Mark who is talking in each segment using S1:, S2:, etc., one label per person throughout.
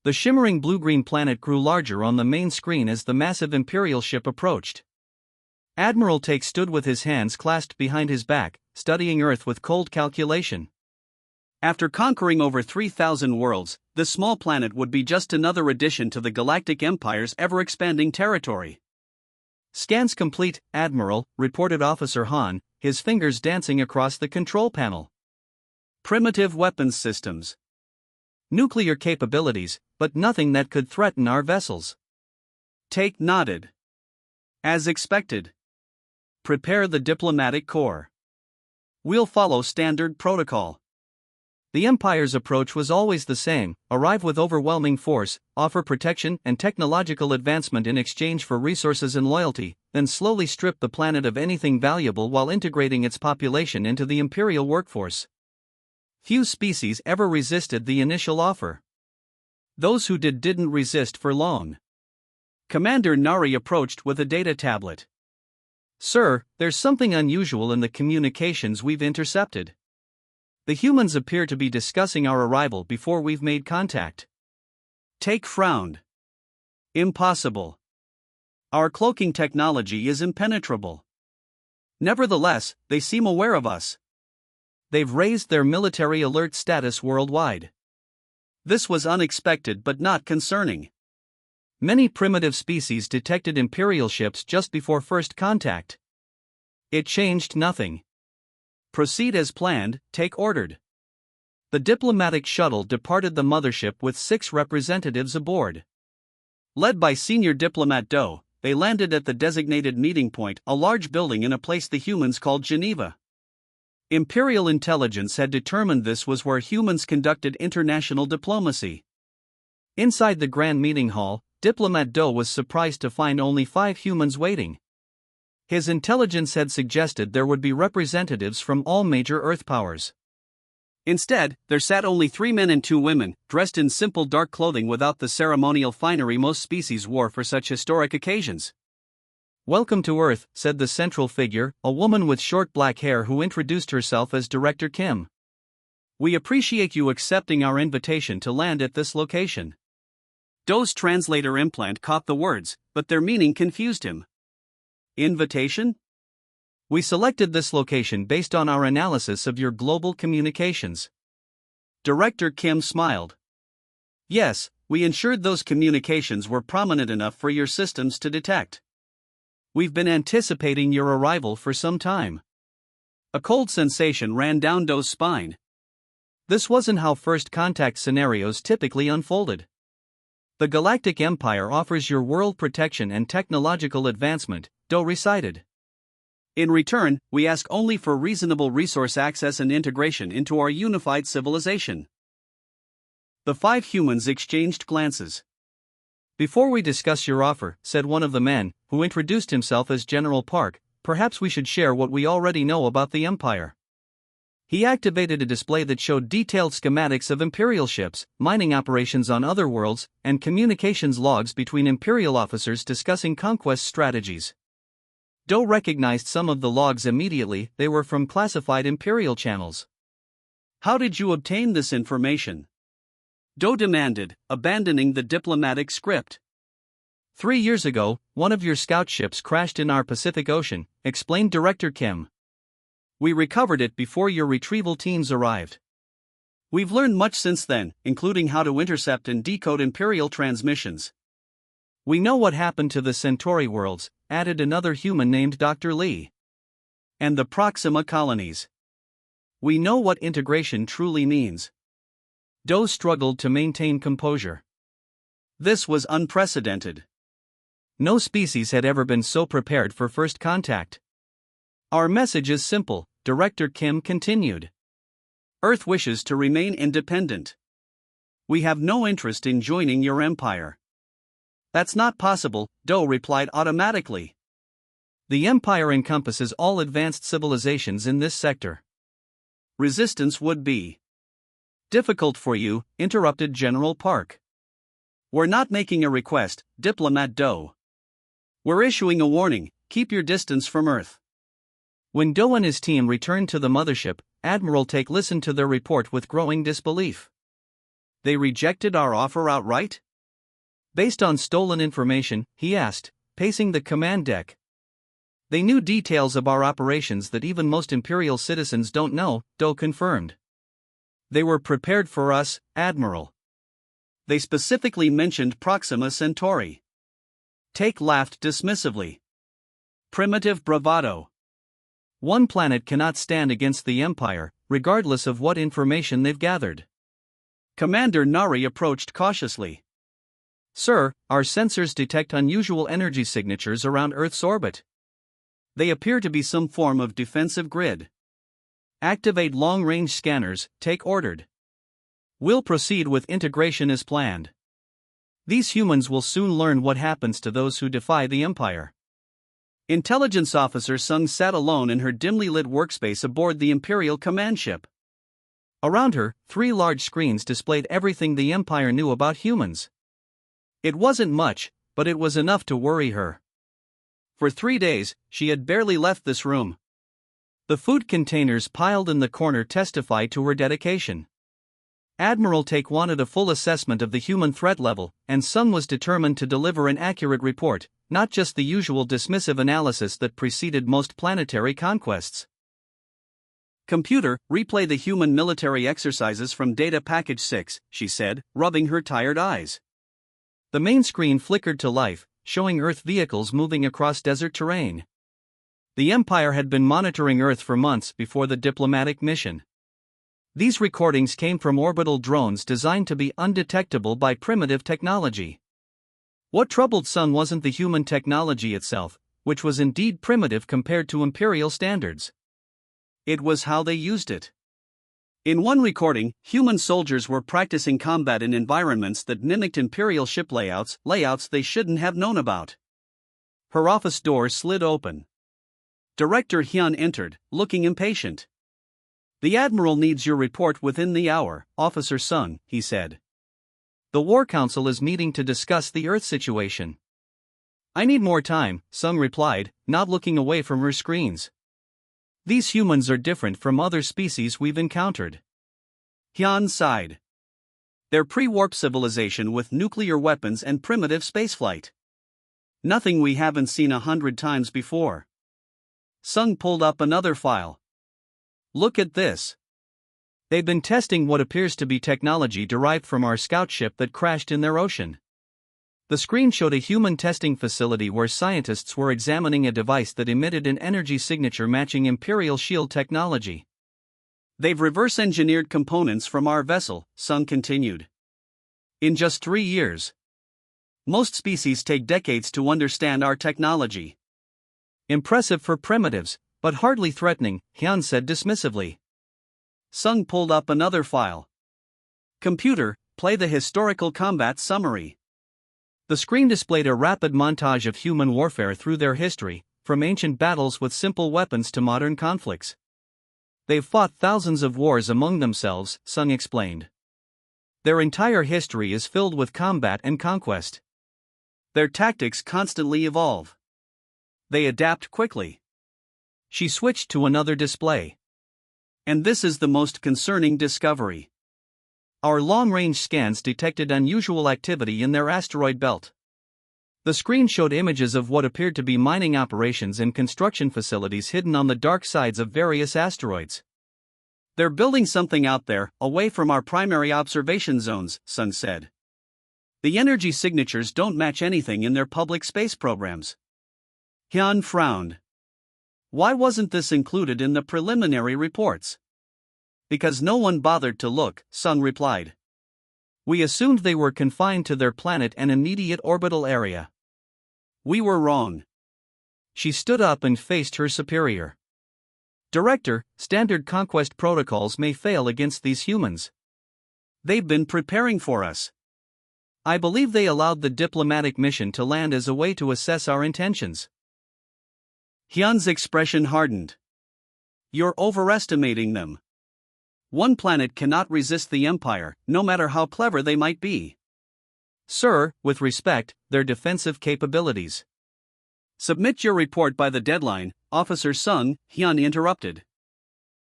S1: The shimmering blue-green planet grew larger on the main screen as the massive Imperial ship approached. Admiral Take stood with his hands clasped behind his back, studying Earth with cold calculation. After conquering over 3,000 worlds, this small planet would be just another addition to the Galactic Empire's ever-expanding territory. "Scans complete, Admiral," reported Officer Han, his fingers dancing across the control panel. "Primitive weapons systems. Nuclear capabilities, but nothing that could threaten our vessels." Take nodded. "As expected. Prepare the diplomatic corps. We'll follow standard protocol." The Empire's approach was always the same: arrive with overwhelming force, offer protection and technological advancement in exchange for resources and loyalty, then slowly strip the planet of anything valuable while integrating its population into the Imperial workforce. Few species ever resisted the initial offer. Those who didn't resist for long. Commander Nari approached with a data tablet. "Sir, there's something unusual in the communications we've intercepted. The humans appear to be discussing our arrival before we've made contact." Take frowned. "Impossible. Our cloaking technology is impenetrable. Nevertheless, they seem aware of us. They've raised their military alert status worldwide." This was unexpected but not concerning. Many primitive species detected Imperial ships just before first contact. It changed nothing. "Proceed as planned," Take ordered. The diplomatic shuttle departed the mothership with 6 representatives aboard. Led by senior diplomat Do, they landed at the designated meeting point, a large building in a place the humans called Geneva. Imperial intelligence had determined this was where humans conducted international diplomacy. Inside the grand meeting hall, Diplomat Do was surprised to find only 5 humans waiting. His intelligence had suggested there would be representatives from all major Earth powers. Instead, there sat only 3 men and 2 women, dressed in simple dark clothing without the ceremonial finery most species wore for such historic occasions. "Welcome to Earth," said the central figure, a woman with short black hair who introduced herself as Director Kim. "We appreciate you accepting our invitation to land at this location." Do's translator implant caught the words, but their meaning confused him. "Invitation? We selected this location based on our analysis of your global communications." Director Kim smiled. "Yes, we ensured those communications were prominent enough for your systems to detect. We've been anticipating your arrival for some time." A cold sensation ran down Do's spine. This wasn't how first contact scenarios typically unfolded. "The Galactic Empire offers your world protection and technological advancement," Do recited. "In return, we ask only for reasonable resource access and integration into our unified civilization." The 5 humans exchanged glances. "Before we discuss your offer," said one of the men, who introduced himself as General Park, "perhaps we should share what we already know about the Empire." He activated a display that showed detailed schematics of Imperial ships, mining operations on other worlds, and communications logs between Imperial officers discussing conquest strategies. Do recognized some of the logs immediately. They were from classified Imperial channels. "How did you obtain this information?" Do demanded, abandoning the diplomatic script. 3 years ago, one of your scout ships crashed in our Pacific Ocean," explained Director Kim. "We recovered it before your retrieval teams arrived. We've learned much since then, including how to intercept and decode Imperial transmissions. We know what happened to the Centauri worlds," added another human named Dr. Lee. "And the Proxima colonies. We know what integration truly means." Do struggled to maintain composure. This was unprecedented. No species had ever been so prepared for first contact. "Our message is simple," Director Kim continued. "Earth wishes to remain independent. We have no interest in joining your empire." "That's not possible," Do replied automatically. "The empire encompasses all advanced civilizations in this sector. Resistance would be difficult for you," interrupted General Park. "We're not making a request, Diplomat Do. We're issuing a warning: keep your distance from Earth." When Do and his team returned to the mothership, Admiral Take listened to their report with growing disbelief. They rejected our offer outright? Based on stolen information, he asked, pacing the command deck. They knew details of our operations that even most Imperial citizens don't know, Doe confirmed. They were prepared for us, Admiral. They specifically mentioned Proxima Centauri. Take laughed dismissively. Primitive bravado. One planet cannot stand against the Empire, regardless of what information they've gathered. Commander Nari approached cautiously. Sir, our sensors detect unusual energy signatures around Earth's orbit. They appear to be some form of defensive grid. Activate long-range scanners, take ordered. We'll proceed with integration as planned. These humans will soon learn what happens to those who defy the Empire. Intelligence Officer Sung sat alone in her dimly lit workspace aboard the Imperial command ship. Around her, 3 large screens displayed everything the Empire knew about humans. It wasn't much, but it was enough to worry her. For 3 days, she had barely left this room. The food containers piled in the corner testified to her dedication. Admiral Take wanted a full assessment of the human threat level, and Sung was determined to deliver an accurate report, not just the usual dismissive analysis that preceded most planetary conquests. Computer, replay the human military exercises from Data Package 6, she said, rubbing her tired eyes. The main screen flickered to life, showing Earth vehicles moving across desert terrain. The Empire had been monitoring Earth for months before the diplomatic mission. These recordings came from orbital drones designed to be undetectable by primitive technology. What troubled Sung wasn't the human technology itself, which was indeed primitive compared to Imperial standards. It was how they used it. In one recording, human soldiers were practicing combat in environments that mimicked Imperial ship layouts they shouldn't have known about. Her office door slid open. Director Hyun entered, looking impatient. The Admiral needs your report within the hour, Officer Sung, he said. The War Council is meeting to discuss the Earth situation. I need more time, Sung replied, not looking away from her screens. These humans are different from other species we've encountered. Hyun sighed. They're pre-warp civilization with nuclear weapons and primitive spaceflight. Nothing we haven't seen 100 times before. Sung pulled up another file. Look at this. They've been testing what appears to be technology derived from our scout ship that crashed in their ocean. The screen showed a human testing facility where scientists were examining a device that emitted an energy signature matching Imperial shield technology. They've reverse-engineered components from our vessel, Sung continued. In just 3 years. Most species take decades to understand our technology. Impressive for primitives, but hardly threatening, Hyun said dismissively. Sung pulled up another file. Computer, play the historical combat summary. The screen displayed a rapid montage of human warfare through their history, from ancient battles with simple weapons to modern conflicts. They've fought thousands of wars among themselves, Sung explained. Their entire history is filled with combat and conquest. Their tactics constantly evolve. They adapt quickly. She switched to another display. And this is the most concerning discovery. Our long-range scans detected unusual activity in their asteroid belt. The screen showed images of what appeared to be mining operations and construction facilities hidden on the dark sides of various asteroids. They're building something out there, away from our primary observation zones, Sung said. The energy signatures don't match anything in their public space programs. Hyun frowned. Why wasn't this included in the preliminary reports? Because no one bothered to look, Sung replied. We assumed they were confined to their planet and immediate orbital area. We were wrong. She stood up and faced her superior. Director, standard conquest protocols may fail against these humans. They've been preparing for us. I believe they allowed the diplomatic mission to land as a way to assess our intentions. Hyun's expression hardened. You're overestimating them. One planet cannot resist the Empire, no matter how clever they might be. Sir, with respect, their defensive capabilities. Submit your report by the deadline, Officer Sung, Hyun interrupted.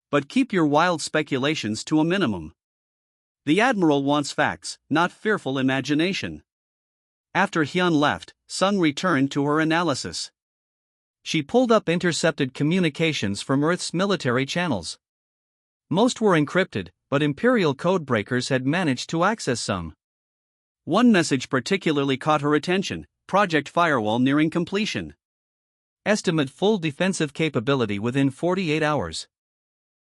S1: But keep your wild speculations to a minimum.
S2: The Admiral wants facts, not fearful imagination. After Hyun left, Sung returned to her analysis.
S1: She pulled up intercepted communications from Earth's military channels. Most were encrypted, but Imperial codebreakers had managed to access some.
S2: One message particularly caught her attention: Project Firewall nearing completion.
S1: Estimate full defensive capability within 48 hours.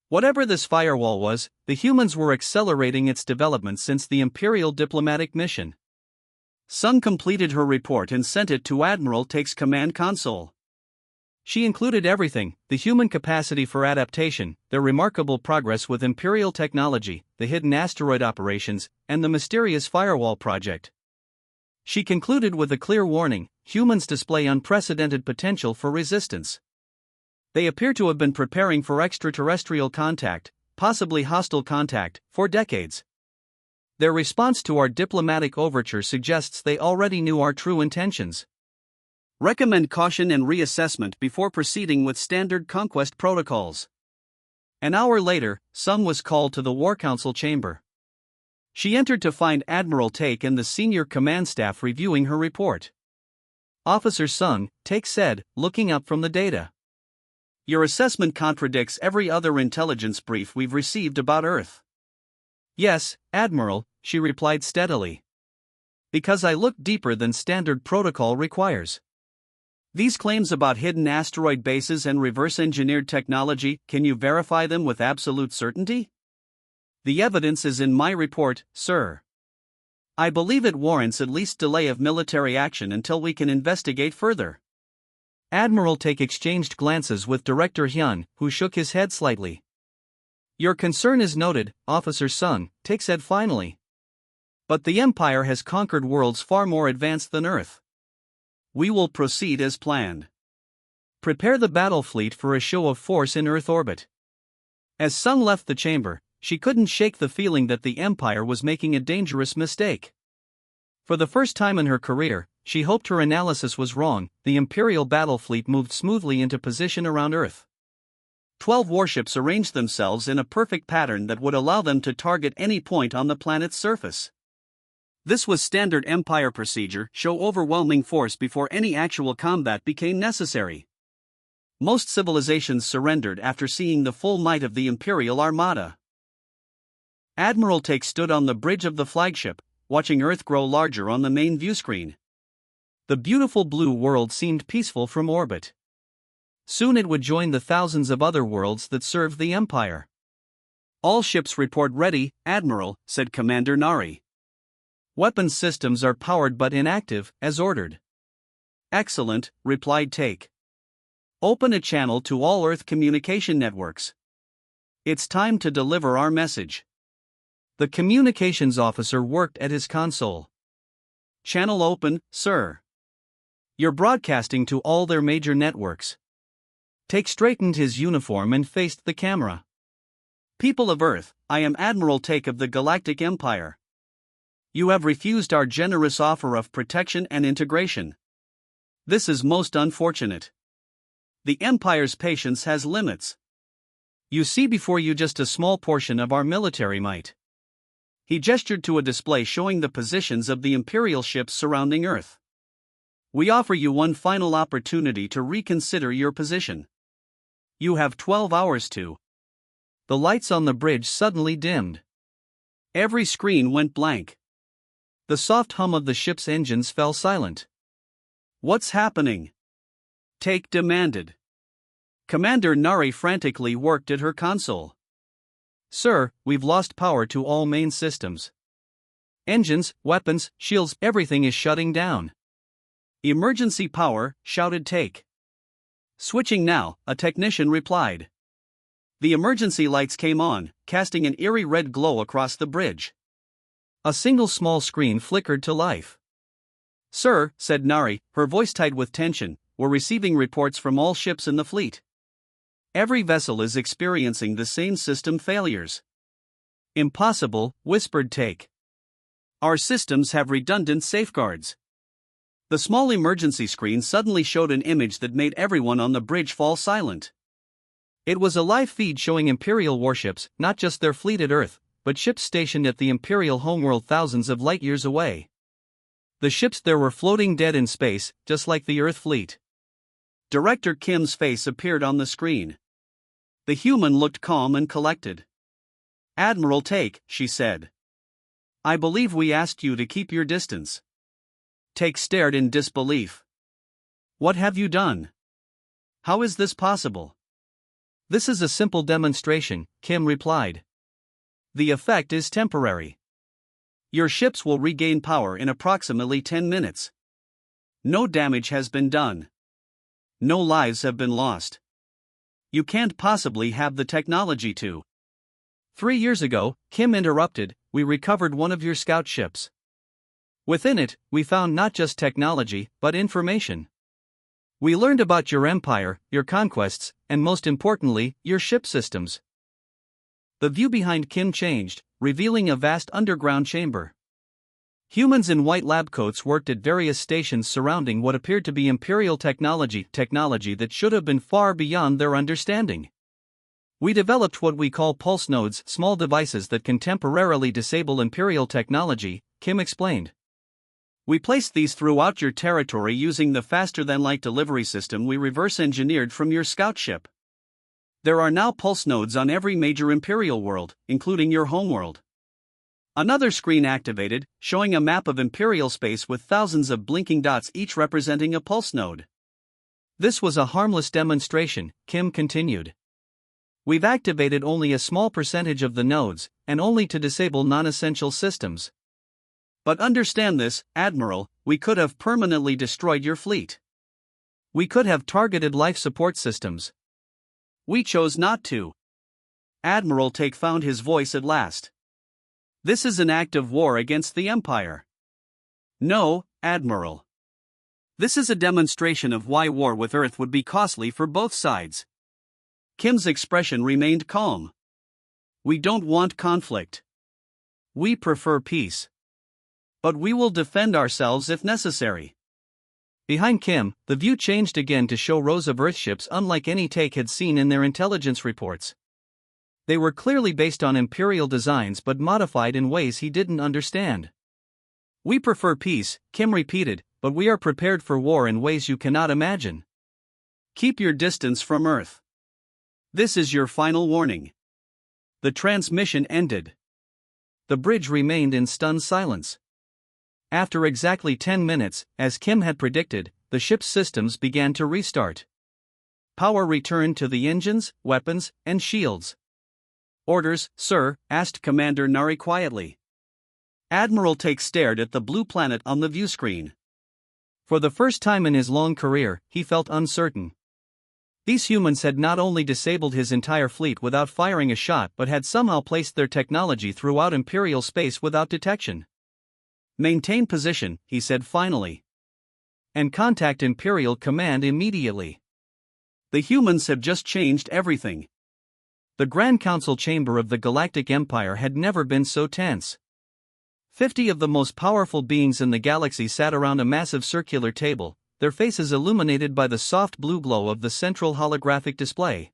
S1: Whatever this firewall was, the humans were accelerating its development since the Imperial diplomatic mission.
S2: Sung completed her report and sent it to Admiral Take's command console.
S1: She included everything: the human capacity for adaptation, their remarkable progress with Imperial technology, the hidden asteroid operations, and the mysterious firewall project. She concluded with a clear warning: humans display unprecedented potential for resistance. They appear to have been preparing for extraterrestrial contact, possibly hostile contact, for decades. Their response to our diplomatic overture suggests they already knew our true intentions.
S2: Recommend caution and reassessment before proceeding with standard conquest protocols.
S1: An hour later, Sung was called to the War Council chamber. She entered to find Admiral Take and the senior command staff reviewing her report. Officer Sung, Take said, looking up from the data.
S2: Your assessment contradicts every other intelligence brief we've received about Earth.
S1: Yes, Admiral, she replied steadily. Because I looked deeper than standard protocol requires.
S2: These claims about hidden asteroid bases and reverse-engineered technology, can you verify them with absolute certainty?
S1: The evidence is in my report, sir. I believe it warrants at least delay of military action until we can investigate further. Admiral Take exchanged glances with Director Hyun, who shook his head slightly. Your concern is noted, Officer Sung, Take said finally. But the Empire has conquered worlds far more advanced than Earth.
S2: We will proceed as planned.
S1: Prepare the battle fleet for a show of force in Earth orbit. As Sung left the chamber, she couldn't shake the feeling that the Empire was making a dangerous mistake. For the first time in her career, she hoped her analysis was wrong. The Imperial battle fleet moved smoothly into position around Earth.
S2: 12 warships arranged themselves in a perfect pattern that would allow them to target any point on the planet's surface. This was standard Empire procedure: show overwhelming force before any actual combat became necessary. Most civilizations surrendered after seeing the full might of the Imperial Armada. Admiral Take stood on the bridge of the flagship, watching Earth grow larger on the main viewscreen.
S1: The beautiful blue world seemed peaceful from orbit. Soon it would join the thousands of other worlds that served the Empire.
S2: All ships report ready, Admiral, said Commander Nari.
S1: Weapons systems are powered but inactive, as ordered.
S2: Excellent, replied Take. Open a channel to all Earth communication networks. It's time to deliver our message.
S1: The communications officer worked at his console.
S2: Channel open, sir.
S1: You're broadcasting to all their major networks. Take straightened his uniform and faced the camera.
S2: People of Earth, I am Admiral Take of the Galactic Empire. You have refused our generous offer of protection and integration. This is most unfortunate. The Empire's patience has limits.
S1: You see before you just a small portion of our military might.
S2: He gestured to a display showing the positions of the Imperial ships surrounding Earth. We offer you one final opportunity to reconsider your position. You have 12 hours to.
S1: The lights on the bridge suddenly dimmed.
S2: Every screen went blank.
S1: The soft hum of the ship's engines fell silent.
S2: What's happening? Take demanded. Commander Nari frantically worked at her console.
S1: Sir, we've lost power to all main systems. Engines, weapons, shields, everything is shutting down.
S2: Emergency power, shouted Take. Switching now, a technician replied. The emergency lights came on, casting an eerie red glow across the bridge.
S1: A single small screen flickered to life.
S2: Sir, said Nari, her voice tight with tension, we're receiving reports from all ships in the fleet. Every vessel is experiencing the same system failures.
S1: Impossible, whispered Take.
S2: Our systems have redundant safeguards. The small emergency screen suddenly showed an image that made everyone on the bridge fall silent.
S1: It was a live feed showing Imperial warships, not just their fleet at Earth, but ships stationed at the Imperial homeworld thousands of light years away. The ships there were floating dead in space, just like the Earth fleet.
S2: Director Kim's face appeared on the screen. The human looked calm and collected. "Admiral Take," she said. "I believe we asked you to keep your distance." Take stared in disbelief. "What have you done? How is this possible?"
S1: "This is a simple demonstration," Kim replied. "The effect is temporary.
S2: Your ships will regain power in approximately 10 minutes. No damage has been done. No lives have been lost. You can't possibly have the technology to."
S1: 3 years ago, Kim interrupted, "we recovered one of your scout ships. Within it, we found not just technology, but information. We learned about your empire, your conquests, and most importantly, your ship systems." The view behind Kim changed, revealing a vast underground chamber. Humans in white lab coats worked at various stations surrounding what appeared to be Imperial technology that should have been far beyond their understanding. "We developed what we call pulse nodes, small devices that can temporarily disable Imperial technology," Kim explained. "We placed these throughout your territory using the faster-than-light delivery system we reverse-engineered from your scout ship. There are now pulse nodes on every major Imperial world, including your homeworld." Another screen activated, showing a map of Imperial space with thousands of blinking dots each representing a pulse node. "This was a harmless demonstration," Kim continued. "We've activated only a small percentage of the nodes, and only to disable non-essential systems.
S2: But understand this, Admiral, we could have permanently destroyed your fleet.
S1: We could have targeted life support systems.
S2: We chose not to." Admiral Take found his voice at last. "This is an act of war against the Empire." "No, Admiral. This is a demonstration of why war with Earth would be costly for both sides." Kim's expression remained calm. "We don't want conflict. We prefer peace. But we will defend ourselves if necessary."
S1: Behind Kim, the view changed again to show rows of Earthships unlike any Take had seen in their intelligence reports. They were clearly based on Imperial designs but modified in ways he didn't understand. "We prefer peace," Kim repeated, "but we are prepared for war in ways you cannot imagine.
S2: Keep your distance from Earth. This is your final warning." The transmission ended.
S1: The bridge remained in stunned silence. After exactly 10 minutes, as Kim had predicted, the ship's systems began to restart. Power returned to the engines, weapons, and shields.
S2: "Orders, sir?" asked Commander Nari quietly. Admiral Take stared at the blue planet on the view screen.
S1: For the first time in his long career, he felt uncertain. These humans had not only disabled his entire fleet without firing a shot but had somehow placed their technology throughout Imperial space without detection.
S2: "Maintain position," he said finally.
S1: "And contact Imperial Command immediately.
S2: The humans have just changed everything."
S1: The Grand Council chamber of the Galactic Empire had never been so tense. 50 of the most powerful beings in the galaxy sat around a massive circular table, their faces illuminated by the soft blue glow of the central holographic display.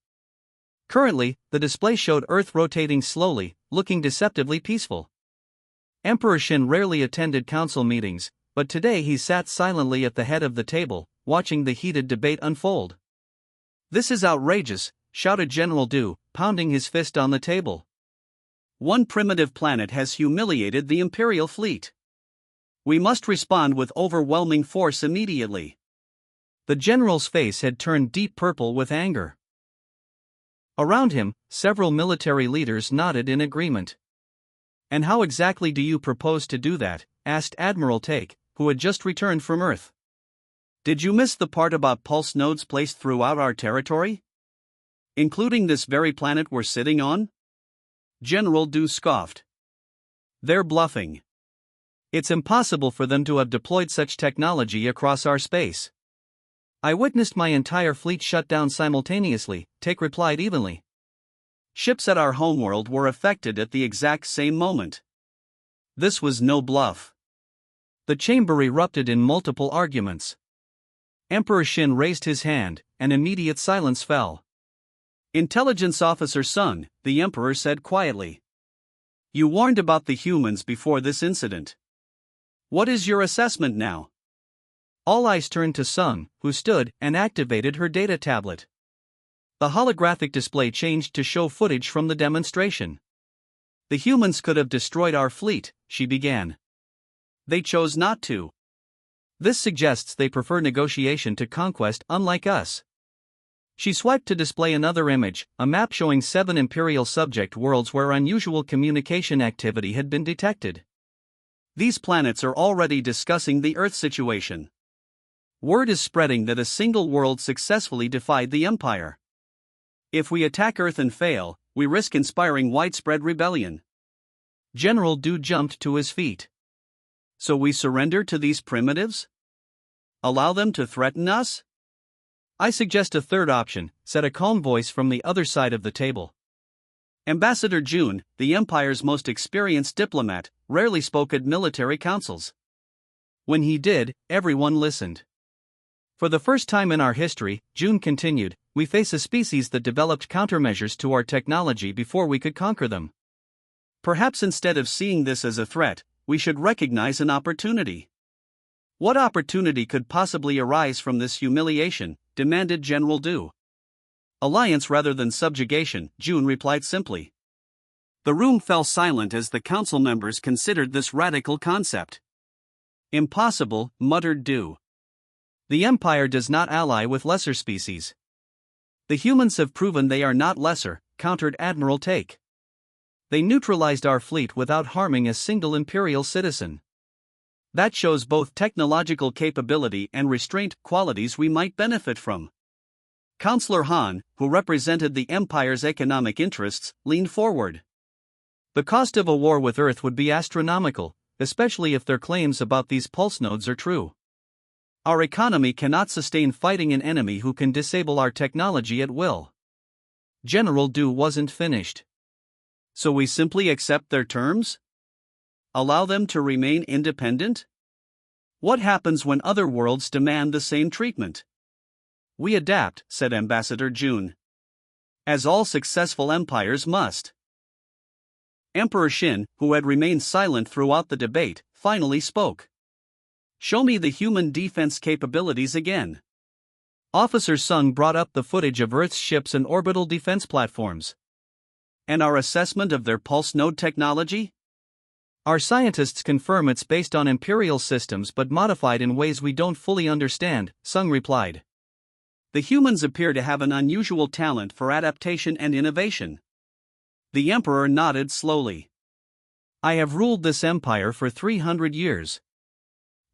S1: Currently, the display showed Earth rotating slowly, looking deceptively peaceful. Emperor Shin rarely attended council meetings, but today he sat silently at the head of the table, watching the heated debate unfold. "This is outrageous," shouted General Du, pounding his fist on the table.
S2: "One primitive planet has humiliated the Imperial fleet. We must respond with overwhelming force immediately."
S1: The general's face had turned deep purple with anger. Around him, several military leaders nodded in agreement. "And how exactly do you propose to do that?" asked Admiral Take, who had just returned from Earth.
S2: "Did you miss the part about pulse nodes placed throughout our territory? Including this very planet we're sitting on?" General Du scoffed. "They're bluffing.
S1: It's impossible for them to have deployed such technology across our space. I witnessed my entire fleet shut down simultaneously," Take replied evenly.
S2: "Ships at our homeworld were affected at the exact same moment. This was no bluff."
S1: The chamber erupted in multiple arguments. Emperor Shin raised his hand, and immediate silence fell.
S2: "Intelligence Officer Sung," the Emperor said quietly. You warned about the humans before this incident. What is your assessment now?
S1: All eyes turned to Sung, who stood and activated her data tablet. The holographic display changed to show footage from the demonstration. The humans could have destroyed our fleet, she began.
S2: They chose not to.
S1: This suggests they prefer negotiation to conquest, unlike us. She swiped to display another image, a map showing 7 Imperial subject worlds where unusual communication activity had been detected.
S2: These planets are already discussing the Earth situation. Word is spreading that a single world successfully defied the Empire. If we attack Earth and fail, we risk inspiring widespread rebellion.
S1: General Du jumped to his feet.
S2: So we surrender to these primitives? Allow them to threaten us?
S1: I suggest a third option, said a calm voice from the other side of the table.
S2: Ambassador June, the Empire's most experienced diplomat, rarely spoke at military councils.
S1: When he did, everyone listened. For the first time in our history, June continued, we face a species that developed countermeasures to our technology before we could conquer them.
S2: Perhaps instead of seeing this as a threat, we should recognize an opportunity. What opportunity could possibly arise from this humiliation? Demanded General Du. Alliance rather than subjugation, June replied simply. The room fell silent as the council members considered this radical concept. Impossible, muttered Du.
S1: The Empire does not ally with lesser species. The humans have proven they are not lesser, countered Admiral Take. They neutralized our fleet without harming a single Imperial citizen. That shows both technological capability and restraint, qualities we might benefit from. Counselor Han, who represented the Empire's economic interests, leaned forward. The cost of a war with Earth would be astronomical, especially if their claims about these pulse nodes are true. Our economy cannot sustain fighting an enemy who can disable our technology at will. General Du wasn't finished.
S2: So we simply accept their terms? Allow them to remain independent? What happens when other worlds demand the same treatment?
S1: We adapt,
S2: said Ambassador June. As all successful empires must. Emperor Shin, who had remained silent throughout the debate, finally spoke. Show me the human defense capabilities again.
S1: Officer Sung brought up the footage of Earth's ships and orbital defense platforms.
S2: And our assessment of their pulse node technology?
S1: Our scientists confirm it's based on Imperial systems but modified in ways we don't fully understand, Sung replied.
S2: The humans appear to have an unusual talent for adaptation and innovation. The Emperor nodded slowly.
S1: I have ruled this empire for 300 years.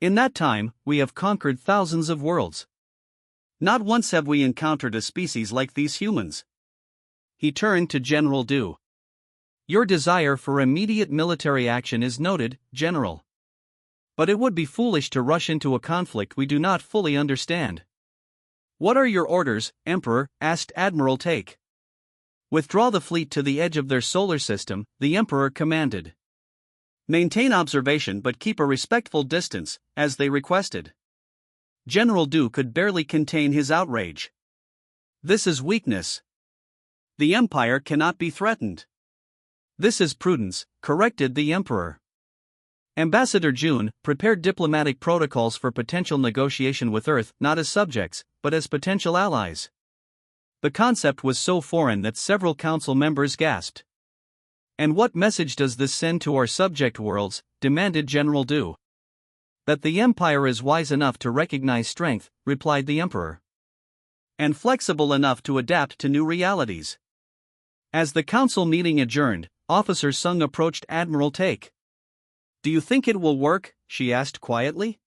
S1: In that time, we have conquered thousands of worlds.
S2: Not once have we encountered a species like these humans. He turned to General Du.
S1: Your desire for immediate military action is noted, General. But it would be foolish to rush into a conflict we do not fully understand.
S2: What are your orders, Emperor? Asked Admiral Take.
S1: Withdraw the fleet to the edge of their solar system, the Emperor commanded.
S2: Maintain observation but keep a respectful distance, as they requested. General Du could barely contain his outrage. This is weakness. The Empire cannot be threatened.
S1: This is prudence, corrected the Emperor. Ambassador June prepared diplomatic protocols for potential negotiation with Earth, not as subjects, but as potential allies. The concept was so foreign that several council members gasped. And what message does this send to our subject worlds? Demanded General Du. That the Empire is wise enough to recognize strength, replied the Emperor.
S2: And flexible enough to adapt to new realities.
S1: As the council meeting adjourned, Officer Sung approached Admiral Take.
S2: Do you think it will work? She asked quietly.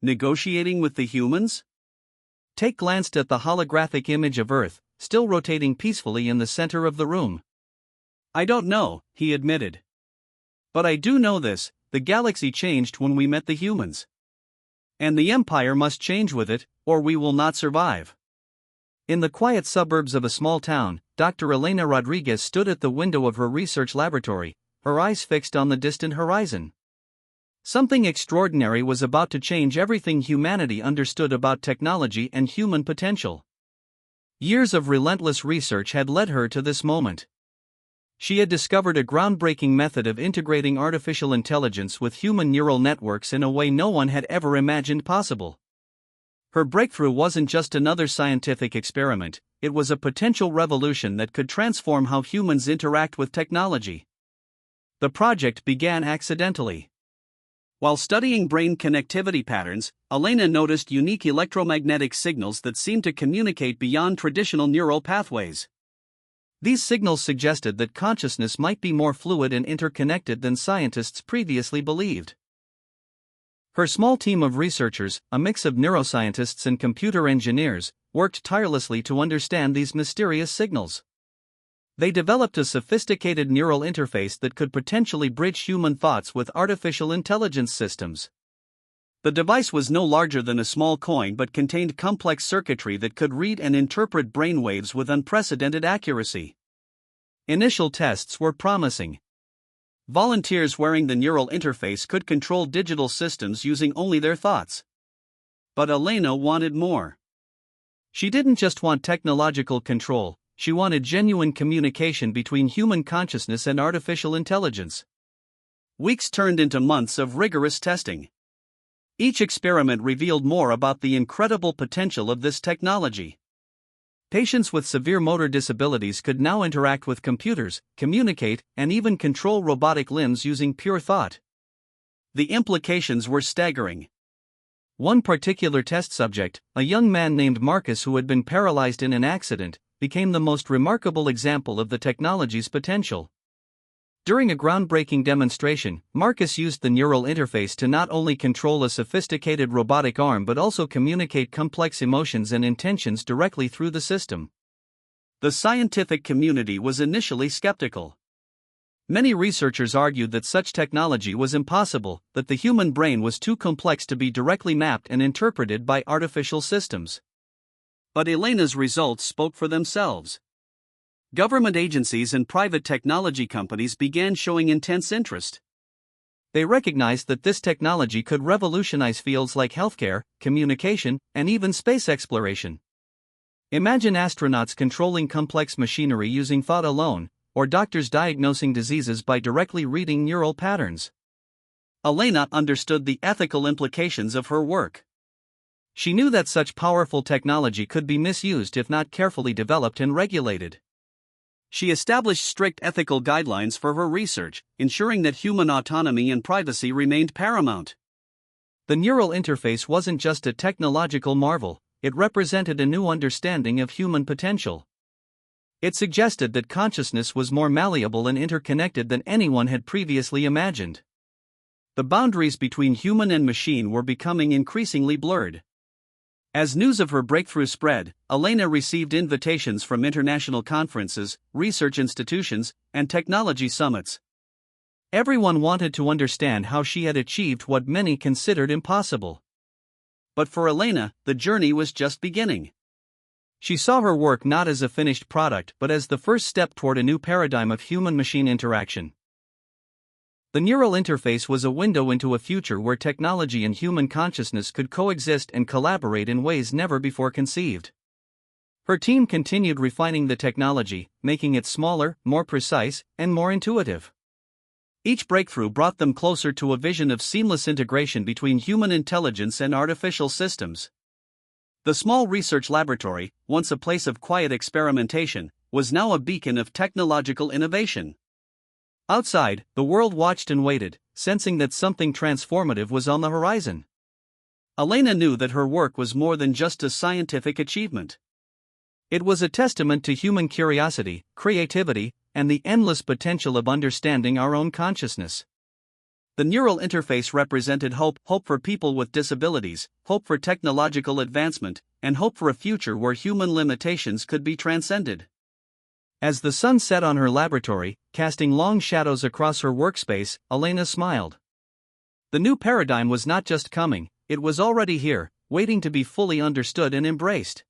S2: Negotiating with the humans?
S1: Take glanced at the holographic image of Earth, still rotating peacefully in the center of the room.
S2: I don't know, he admitted. But I do know this, the galaxy changed when we met the humans. And the Empire must change with it, or we will not survive.
S1: In the quiet suburbs of a small town, Dr. Elena Rodriguez stood at the window of her research laboratory, her eyes fixed on the distant horizon. Something extraordinary was about to change everything humanity understood about technology and human potential. Years of relentless research had led her to this moment. She had discovered a groundbreaking method of integrating artificial intelligence with human neural networks in a way no one had ever imagined possible. Her breakthrough wasn't just another scientific experiment, it was a potential revolution that could transform how humans interact with technology. The project began accidentally. While studying brain connectivity patterns, Elena noticed unique electromagnetic signals that seemed to communicate beyond traditional neural pathways. These signals suggested that consciousness might be more fluid and interconnected than scientists previously believed. Her small team of researchers, a mix of neuroscientists and computer engineers, worked tirelessly to understand these mysterious signals. They developed a sophisticated neural interface that could potentially bridge human thoughts with artificial intelligence systems. The device was no larger than a small coin but contained complex circuitry that could read and interpret brainwaves with unprecedented accuracy. Initial tests were promising. Volunteers wearing the neural interface could control digital systems using only their thoughts. But Elena wanted more. She didn't just want technological control, she wanted genuine communication between human consciousness and artificial intelligence. Weeks turned into months of rigorous testing. Each experiment revealed more about the incredible potential of this technology. Patients with severe motor disabilities could now interact with computers, communicate, and even control robotic limbs using pure thought. The implications were staggering. One particular test subject, a young man named Marcus who had been paralyzed in an accident, became the most remarkable example of the technology's potential. During a groundbreaking demonstration, Marcus used the neural interface to not only control a sophisticated robotic arm but also communicate complex emotions and intentions directly through the system. The scientific community was initially skeptical. Many researchers argued that such technology was impossible, that the human brain was too complex to be directly mapped and interpreted by artificial systems. But Elena's results spoke for themselves. Government agencies and private technology companies began showing intense interest. They recognized that this technology could revolutionize fields like healthcare, communication, and even space exploration. Imagine astronauts controlling complex machinery using thought alone, or doctors diagnosing diseases by directly reading neural patterns. Elena understood the ethical implications of her work. She knew that such powerful technology could be misused if not carefully developed and regulated. She established strict ethical guidelines for her research, ensuring that human autonomy and privacy remained paramount. The neural interface wasn't just a technological marvel, it represented a new understanding of human potential. It suggested that consciousness was more malleable and interconnected than anyone had previously imagined. The boundaries between human and machine were becoming increasingly blurred. As news of her breakthrough spread, Elena received invitations from international conferences, research institutions, and technology summits. Everyone wanted to understand how she had achieved what many considered impossible. But for Elena, the journey was just beginning. She saw her work not as a finished product but as the first step toward a new paradigm of human-machine interaction. The neural interface was a window into a future where technology and human consciousness could coexist and collaborate in ways never before conceived. Her team continued refining the technology, making it smaller, more precise, and more intuitive. Each breakthrough brought them closer to a vision of seamless integration between human intelligence and artificial systems. The small research laboratory, once a place of quiet experimentation, was now a beacon of technological innovation. Outside, the world watched and waited, sensing that something transformative was on the horizon. Elena knew that her work was more than just a scientific achievement. It was a testament to human curiosity, creativity, and the endless potential of understanding our own consciousness. The neural interface represented hope for people with disabilities, hope for technological advancement, and hope for a future where human limitations could be transcended. As the sun set on her laboratory, casting long shadows across her workspace, Elena smiled. The new paradigm was not just coming, it was already here, waiting to be fully understood and embraced.